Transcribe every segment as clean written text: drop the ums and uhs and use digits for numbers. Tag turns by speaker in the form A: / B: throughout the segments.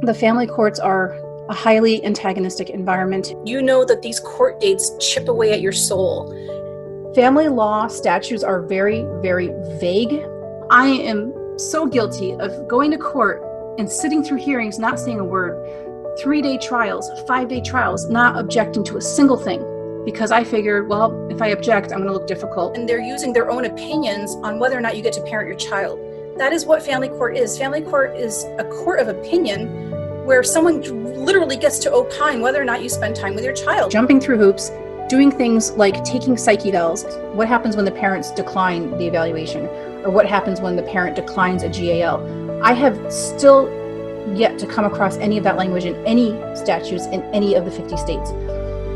A: The family courts are a highly antagonistic environment.
B: You know that these court dates chip away at your soul.
A: Family law statutes are very, very vague. I am so guilty of going to court and sitting through hearings, not saying a word, 3-day trials, 5-day trials, not objecting to a single thing, because I figured, well, if I object, I'm going to look difficult.
B: And they're using their own opinions on whether or not you get to parent your child. That is what family court is. Family court is a court of opinion where someone literally gets to opine whether or not you spend time with your child.
A: Jumping through hoops, doing things like taking psyche evals. What happens when the parents decline the evaluation? Or what happens when the parent declines a GAL? I have still yet to come across any of that language in any statutes in any of the 50 states.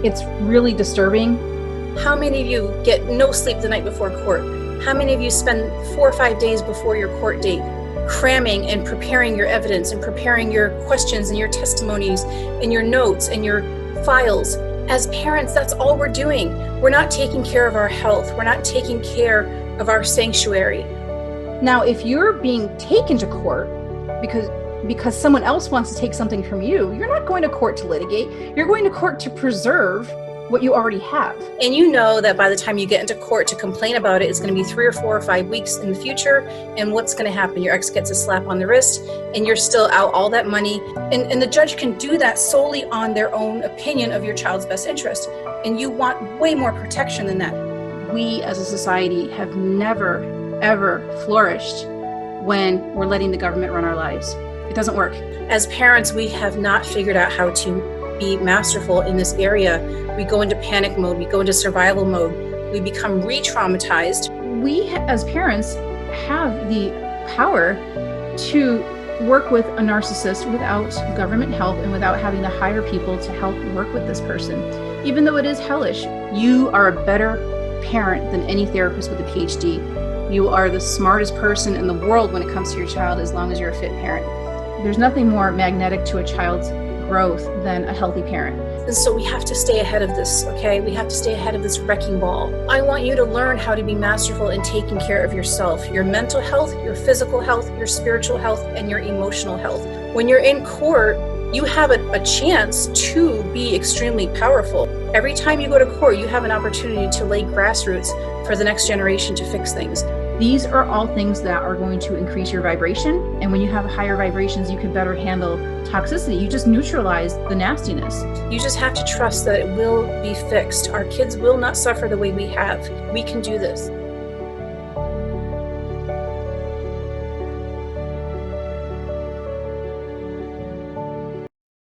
A: It's really disturbing.
B: How many of you get no sleep the night before court? How many of you spend 4 or 5 days before your court date cramming and preparing your evidence and preparing your questions and your testimonies and your notes and your files? As parents, that's all we're doing. We're not taking care of our health. We're not taking care of our sanctuary.
A: Now, if you're being taken to court because someone else wants to take something from you, you're not going to court to litigate. You're going to court to preserve what you already have.
B: And you know that by the time you get into court to complain about it, it's going to be 3 or 4 or 5 weeks in the future. And what's going to happen? Your ex gets a slap on the wrist and you're still out all that money. And the judge can do that solely on their own opinion of your child's best interest. And you want way more protection than that.
A: We as a society have never, ever flourished when we're letting the government run our lives. It doesn't work.
B: As parents, we have not figured out how to be masterful in this area. We go into panic mode, we go into survival mode, we become re-traumatized.
A: We as parents have the power to work with a narcissist without government help and without having to hire people to help work with this person. Even though it is hellish, you are a better parent than any therapist with a PhD. You are the smartest person in the world when it comes to your child, as long as you're a fit parent. There's nothing more magnetic to a child's growth than a healthy parent.
B: And so we have to stay ahead of this, okay? We have to stay ahead of this wrecking ball. I want you to learn how to be masterful in taking care of yourself, your mental health, your physical health, your spiritual health, and your emotional health. When you're in court, you have a chance to be extremely powerful. Every time you go to court, you have an opportunity to lay grassroots for the next generation to fix things.
A: These are all things that are going to increase your vibration. And when you have higher vibrations, you can better handle toxicity. You just neutralize the nastiness.
B: You just have to trust that it will be fixed. Our kids will not suffer the way we have. We can do this.